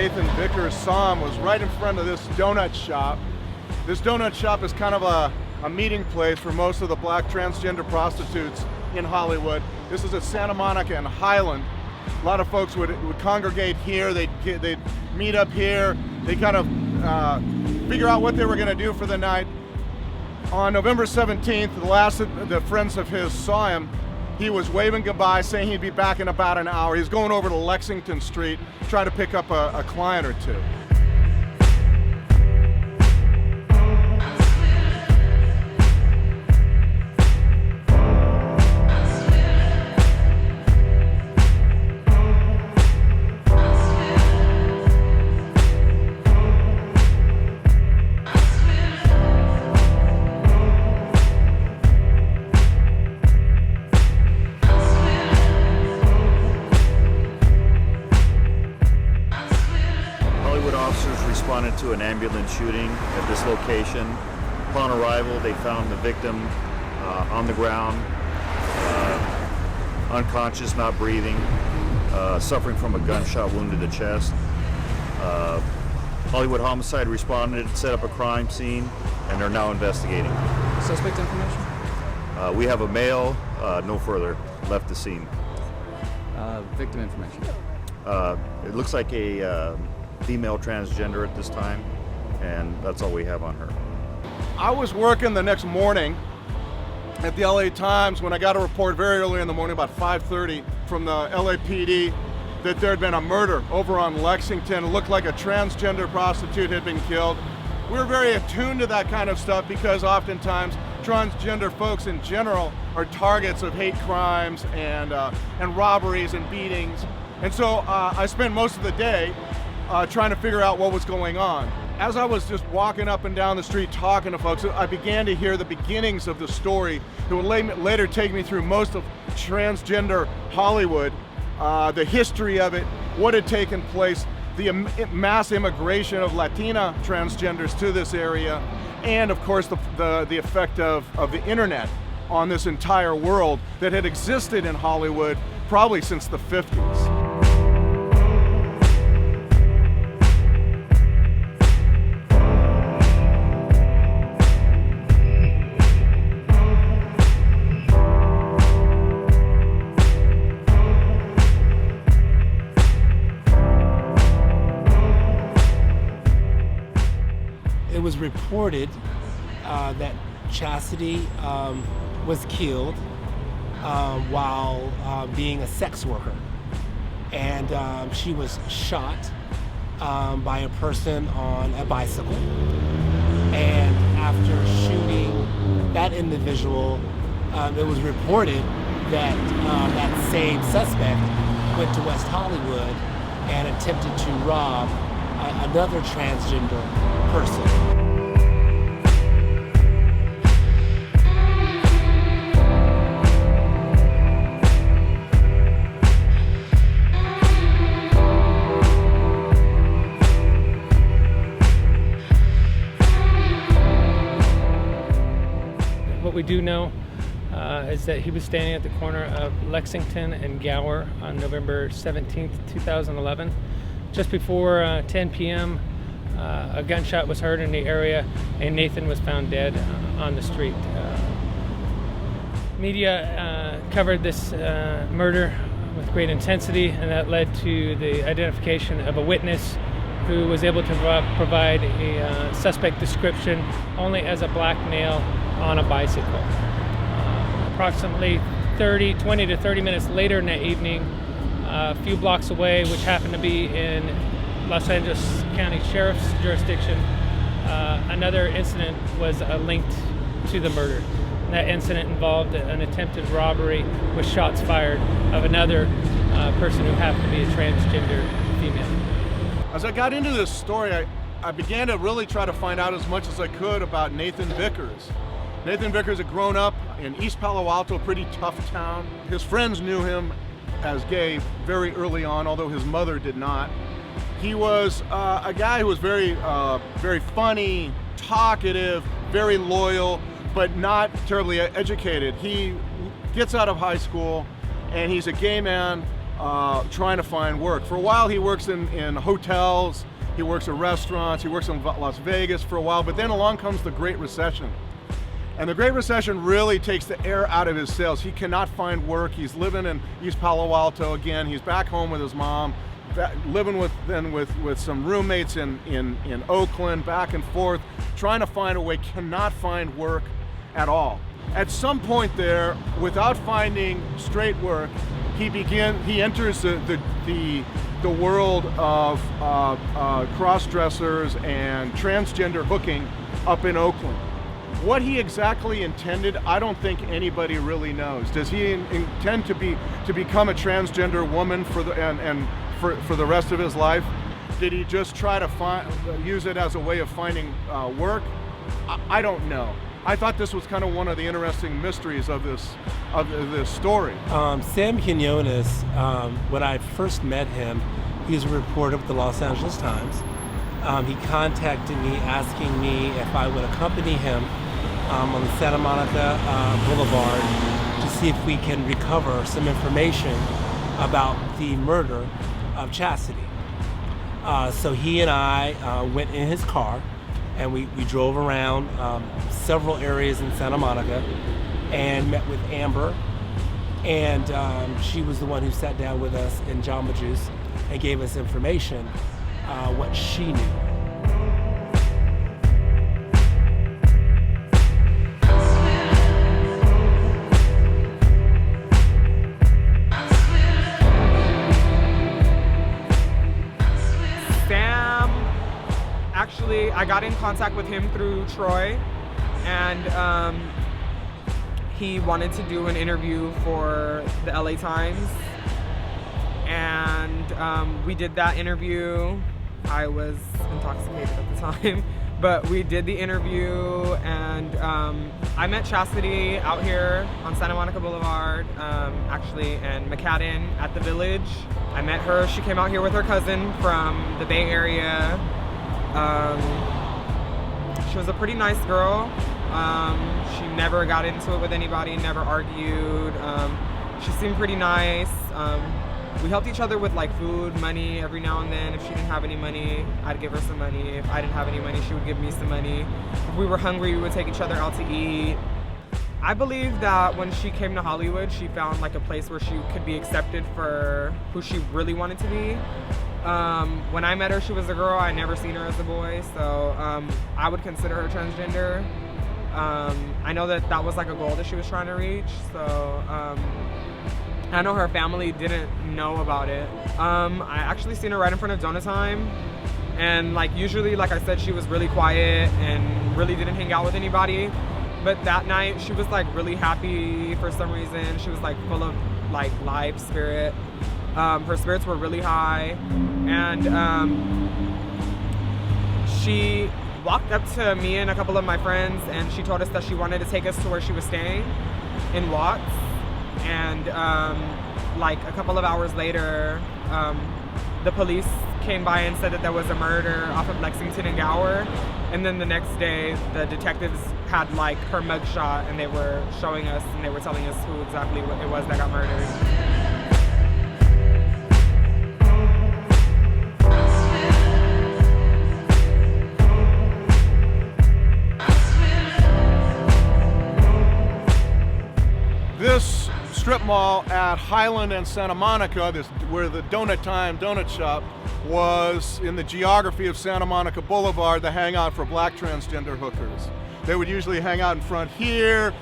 Nathan Vickers saw him was right in front of this donut shop. This donut shop is kind of a meeting place for most of the black transgender prostitutes in Hollywood. This is at Santa Monica and Highland. A lot of folks would congregate here. They'd meet up here. They kind of figure out what they were going to do for the night. On November 17th, the last of the friends of his saw him. He was waving goodbye, saying he'd be back in about an hour. He's going over to Lexington Street, trying to pick up a client or two. Officers responded to an ambulance shooting at this location. Upon arrival, they found the victim on the ground, unconscious, not breathing, suffering from a gunshot wound to the chest. Hollywood Homicide responded, set up a crime scene, and they're now investigating. Suspect information? We have a male, no further, left the scene. Victim information? It looks like a female transgender at this time, and that's all we have on her. I was working the next morning at the LA Times when I got a report very early in the morning, about 5:30, from the LAPD that there had been a murder over on Lexington. It looked like a transgender prostitute had been killed. We were very attuned to that kind of stuff because oftentimes transgender folks in general are targets of hate crimes and robberies and beatings. And so I spent most of the day trying to figure out what was going on. As I was just walking up and down the street talking to folks, I began to hear the beginnings of the story that would later take me through most of transgender Hollywood, the history of it, what had taken place, the mass immigration of Latina transgenders to this area, and of course the effect of the internet on this entire world that had existed in Hollywood probably since the 50s. It was reported that Cassidy was killed while being a sex worker, and she was shot by a person on a bicycle. And after shooting that individual, it was reported that that same suspect went to West Hollywood and attempted to rob another transgender person. What we do know is that he was standing at the corner of Lexington and Gower on November 17th, 2011. Just before 10 p.m., a gunshot was heard in the area, and Nathan was found dead on the street. Media covered this murder with great intensity, and that led to the identification of a witness who was able to provide a suspect description only as a black male on a bicycle. Approximately 20 to 30 minutes later in that evening, a few blocks away, which happened to be in Los Angeles County Sheriff's jurisdiction, another incident was linked to the murder. And that incident involved an attempted robbery with shots fired of another person who happened to be a transgender female. As I got into this story, I began to really try to find out as much as I could about Nathan Vickers. Nathan Vickers had grown up in East Palo Alto, a pretty tough town. His friends knew him as gay very early on, although his mother did not. He was a guy who was very funny, talkative, very loyal, but not terribly educated. He gets out of high school and he's a gay man trying to find work. For a while, he works in hotels, he works at restaurants, he works in Las Vegas for a while, but then along comes the Great Recession. And the Great Recession really takes the air out of his sails. He cannot find work. He's living in East Palo Alto again. He's back home with his mom, living with some roommates in Oakland, back and forth, trying to find a way, cannot find work at all. At some point there, without finding straight work, he enters the world of cross-dressers and transgender hooking up in Oakland. What he exactly intended, I don't think anybody really knows. Does he intend to become a transgender woman for the rest of his life? Did he just try to use it as a way of finding work? I don't know. I thought this was kind of one of the interesting mysteries of this story. Sam Quinones, when I first met him, he was a reporter with the Los Angeles Times. He contacted me asking me if I would accompany him on the Santa Monica Boulevard to see if we can recover some information about the murder of Cassidy. So he and I went in his car and we drove around several areas in Santa Monica and met with Amber. And she was the one who sat down with us in Jamba Juice and gave us information, what she knew. Actually, I got in contact with him through Troy, and he wanted to do an interview for the LA Times, and we did that interview. I was intoxicated at the time, but we did the interview, and I met Cassidy out here on Santa Monica Boulevard, actually in McAdden at the Village. I met her. She came out here with her cousin from the Bay Area. She was a pretty nice girl. She never got into it with anybody, never argued. She seemed pretty nice. We helped each other with like food, money every now and then. If she didn't have any money, I'd give her some money. If I didn't have any money, she would give me some money. If we were hungry, we would take each other out to eat. I believe that when she came to Hollywood, she found like a place where she could be accepted for who she really wanted to be. When I met her, she was a girl. I never seen her as a boy, so I would consider her transgender. I know that was like a goal that she was trying to reach, so I know her family didn't know about it. I actually seen her right in front of Donut Time, and like usually, like I said, she was really quiet and really didn't hang out with anybody. But that night, she was like really happy for some reason. She was like full of like life, spirit. Her spirits were really high, and she walked up to me and a couple of my friends, and she told us that she wanted to take us to where she was staying in Watts. And like a couple of hours later, the police came by and said that there was a murder off of Lexington and Gower. And then the next day, the detectives had like her mugshot, and they were showing us, and they were telling us who exactly it was that got murdered. This strip mall at Highland and Santa Monica, where the Donut Time donut shop was in the geography of Santa Monica Boulevard, the hangout for black transgender hookers. They would usually hang out in front here,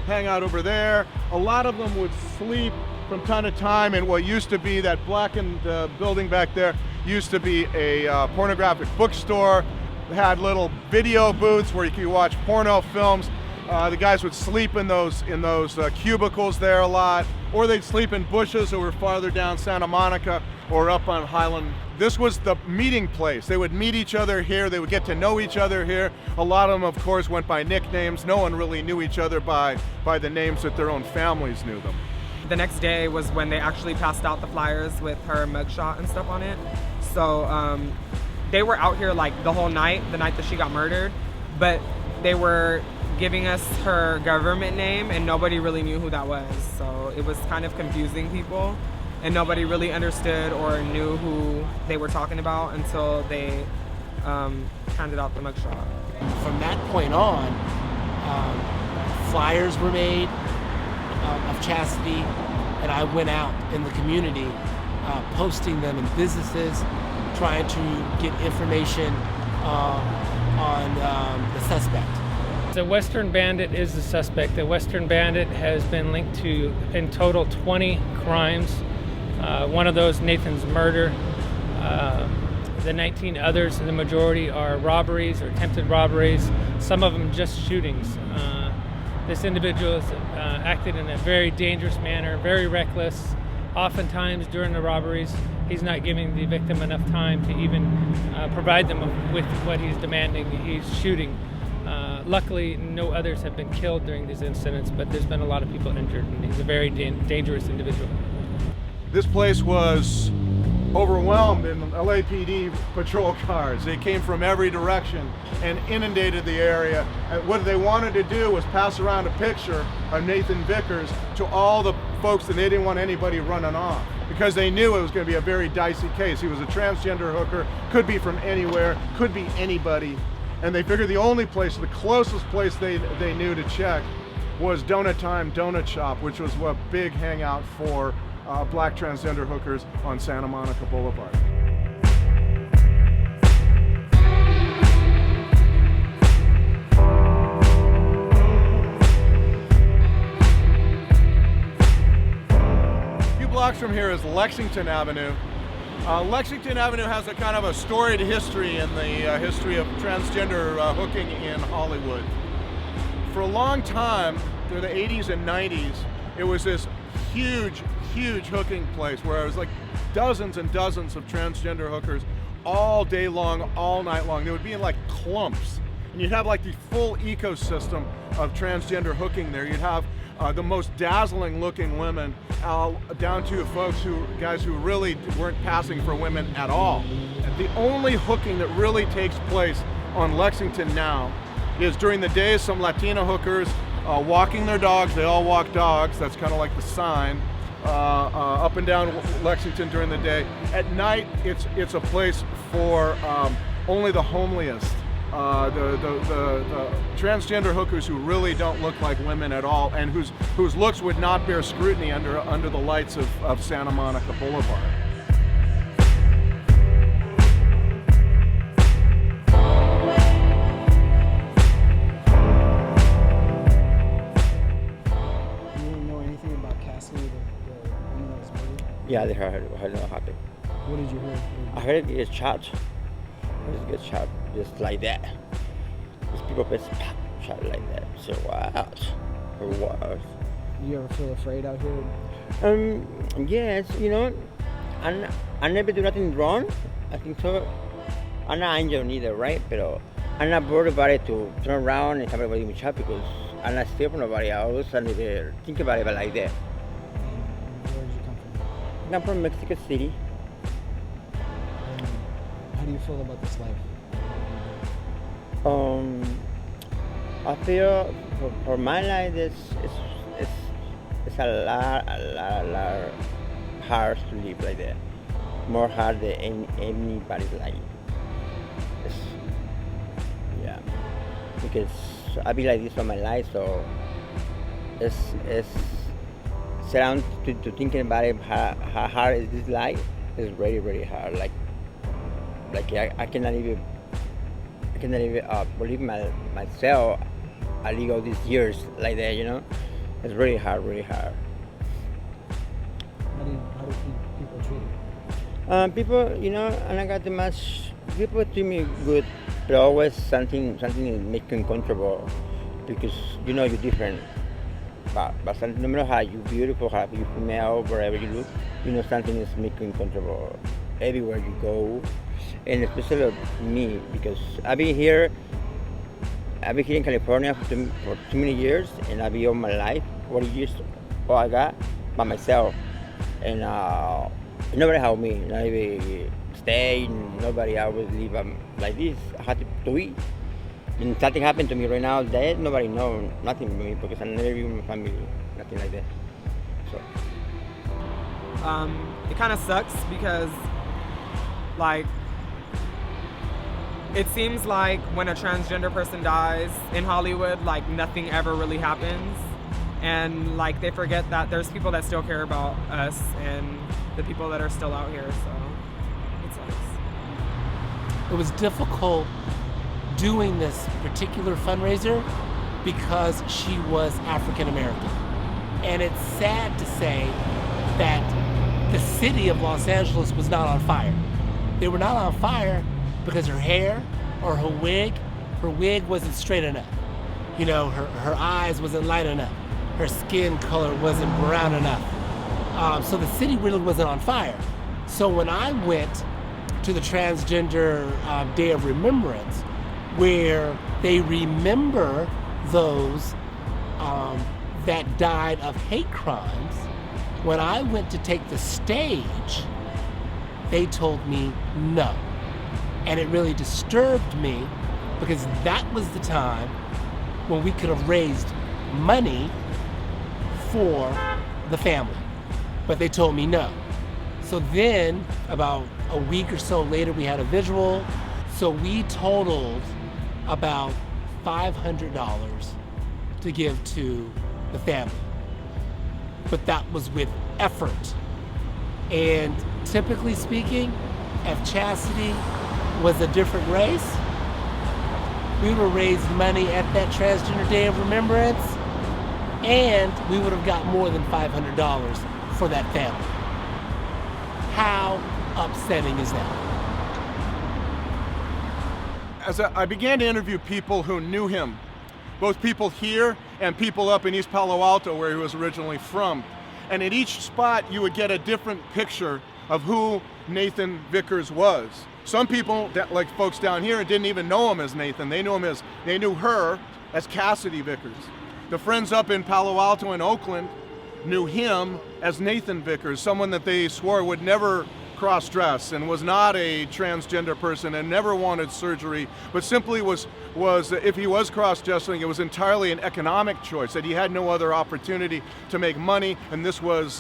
hang out over there. A lot of them would sleep from time to time in what used to be that blackened building back there. Used to be a pornographic bookstore. They had little video booths where you could watch porno films. The guys would sleep in those cubicles there a lot, or they'd sleep in bushes that were farther down Santa Monica or up on Highland. This was the meeting place. They would meet each other here. They would get to know each other here. A lot of them, of course, went by nicknames. No one really knew each other by the names that their own families knew them. The next day was when they actually passed out the flyers with her mugshot and stuff on it. So they were out here like the whole night, the night that she got murdered, but they were giving us her government name and nobody really knew who that was. So it was kind of confusing people. and nobody really understood or knew who they were talking about until they handed out the mugshot. From that point on, flyers were made of Cassidy, and I went out in the community posting them in businesses, trying to get information on the suspect. The Western Bandit is the suspect. The Western Bandit has been linked to, in total, 20 crimes. One of those, Nathan's murder. The 19 others, the majority are robberies or attempted robberies, some of them just shootings. This individual has acted in a very dangerous manner, very reckless. Oftentimes during the robberies, he's not giving the victim enough time to even provide them with what he's demanding. He's shooting. Luckily, no others have been killed during these incidents, but there's been a lot of people injured, and he's a very dangerous individual. This place was overwhelmed in LAPD patrol cars. They came from every direction and inundated the area. And what they wanted to do was pass around a picture of Nathan Vickers to all the folks that they didn't want anybody running off, because they knew it was going to be a very dicey case. He was a transgender hooker, could be from anywhere, could be anybody. And they figured the only place, the closest place they knew to check was Donut Time Donut Shop, which was a big hangout for black transgender hookers on Santa Monica Boulevard. A few blocks from here is Lexington Avenue. Lexington Avenue has a kind of a storied history in the history of transgender hooking in Hollywood. For a long time, through the 80s and 90s, it was this huge hooking place where it was like dozens and dozens of transgender hookers all day long, all night long. They would be in like clumps, and you'd have like the full ecosystem of transgender hooking there. You'd have the most dazzling looking women down to guys who really weren't passing for women at all. And the only hooking that really takes place on Lexington now is during the day, some Latina hookers walking their dogs. They all walk dogs. That's kind of like the sign up and down Lexington during the day. At night, it's a place for only the homeliest, the transgender hookers who really don't look like women at all, and whose looks would not bear scrutiny under the lights of Santa Monica Boulevard. Yeah, I heard what happened. What did you hear? I heard it get shot. It gets shot just like that. These people just shot like that. So what? Or what? You ever feel afraid out here? Yes, you know, I never do nothing wrong. I think so. I'm not angel neither, right? But I'm not worried about it to turn around and somebody give me shot because I'm not scared from nobody. I always never think about it like that. Where did you come from? I'm from Mexico City. How do you feel about this life? I feel for my life it's a lot hard to live like that. More hard than anybody's life. Yeah, because I've been like this all my life, so it's sit down to thinking about it. How hard is this life? It's really, really hard. Like I cannot even believe myself. I live all these years like that, you know. It's really hard, really hard. How do people treat you? People, you know, and I got the much. People treat me good, but always something is making comfortable because you know you're different. But no matter how you're beautiful, how you're female, wherever you look, you know something is making comfortable everywhere you go, and especially me because I've been here in California for too many years, and I've been all my life, 40 years, all I got by myself, and nobody helped me, not even stay, nobody always live like this. I had to eat. And something happened to me right now, that nobody knows nothing to me because I never even my family, nothing like that. So It kind of sucks because, like, it seems like when a transgender person dies in Hollywood, like, nothing ever really happens. And, like, they forget that there's people that still care about us and the people that are still out here, so it sucks. It was difficult doing this particular fundraiser because she was African American. And it's sad to say that the city of Los Angeles was not on fire. They were not on fire because her hair or her wig wasn't straight enough. You know, her eyes wasn't light enough. Her skin color wasn't brown enough. So the city really wasn't on fire. So when I went to the Transgender Day of Remembrance, where they remember those that died of hate crimes, when I went to take the stage, they told me no. And it really disturbed me because that was the time when we could have raised money for the family. But they told me no. So then, about a week or so later, we had a visual. So we totaled about $500 to give to the family. But that was with effort. And typically speaking, if Cassidy was a different race, we would have raised money at that Transgender Day of Remembrance, and we would have got more than $500 for that family. How upsetting is that? As I began to interview people who knew him, both people here and people up in East Palo Alto where he was originally from, and at each spot you would get a different picture of who Nathan Vickers was. Some people, like folks down here, didn't even know him as Nathan. They knew her as Cassidy Vickers. The friends up in Palo Alto and Oakland knew him as Nathan Vickers, someone that they swore would never cross-dress and was not a transgender person and never wanted surgery, but simply was if he was cross-dressing, it was entirely an economic choice, that he had no other opportunity to make money, and this was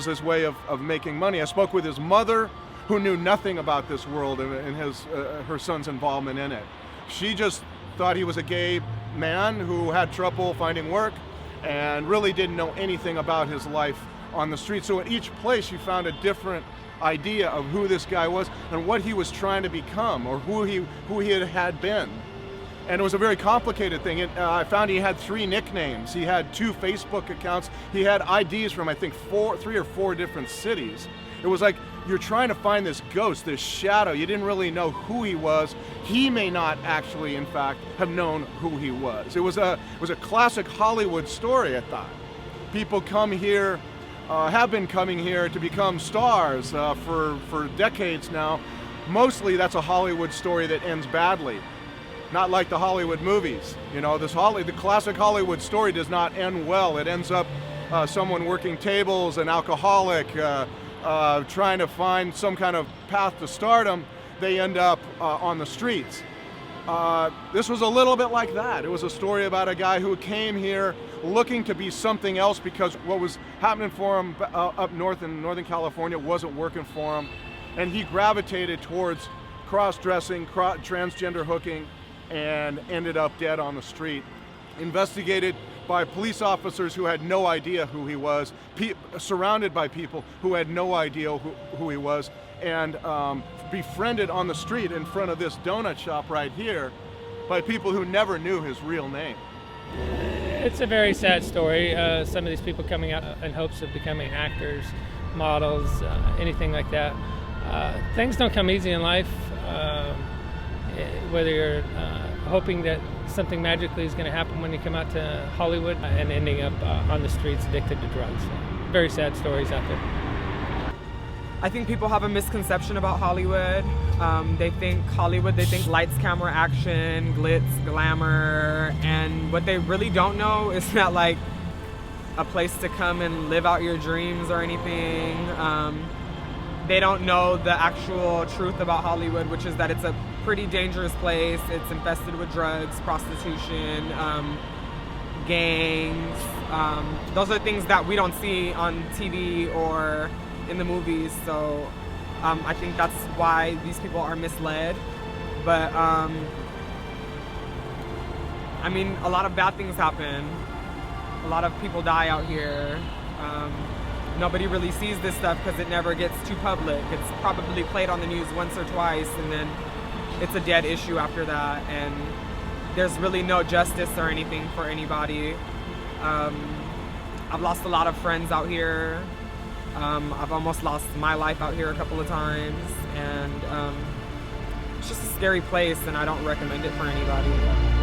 his way of making money. I spoke with his mother, who knew nothing about this world and her son's involvement in it. She just thought he was a gay man who had trouble finding work and really didn't know anything about his life on the street. So at each place you found a different idea of who this guy was and what he was trying to become, or who he had been. And it was a very complicated thing. I found he had 3 nicknames. He had 2 Facebook accounts. He had IDs from, I think, 3 or 4 different cities. It was like you're trying to find this ghost, this shadow. You didn't really know who he was. He may not actually, in fact, have known who he was. It was a classic Hollywood story, I thought. People come here, have been coming here to become stars for decades now. Mostly that's a Hollywood story that ends badly. Not like the Hollywood movies. You know, the classic Hollywood story does not end well. It ends up someone working tables, an alcoholic, trying to find some kind of path to stardom. They end up on the streets. This was a little bit like that. It was a story about a guy who came here looking to be something else because what was happening for him up north in Northern California wasn't working for him. And he gravitated towards cross-dressing, transgender hooking, and ended up dead on the street. Investigated by police officers who had no idea who he was, surrounded by people who had no idea who he was, and befriended on the street in front of this donut shop right here by people who never knew his real name. It's a very sad story. Some of these people coming out in hopes of becoming actors, models, anything like that. Things don't come easy in life. Whether you're hoping that something magically is going to happen when you come out to Hollywood and ending up on the streets addicted to drugs. Very sad stories out there. I think people have a misconception about Hollywood. They think lights, camera, action, glitz, glamour, and what they really don't know is not like a place to come and live out your dreams or anything. They don't know the actual truth about Hollywood, which is that it's a pretty dangerous place. It's infested with drugs, prostitution, gangs. Those are things that we don't see on TV or in the movies. So I think that's why these people are misled. But I mean, a lot of bad things happen. A lot of people die out here. Nobody really sees this stuff because it never gets too public. It's probably played on the news once or twice, and then it's a dead issue after that. And there's really no justice or anything for anybody. I've lost a lot of friends out here. I've almost lost my life out here a couple of times, and it's just a scary place, and I don't recommend it for anybody.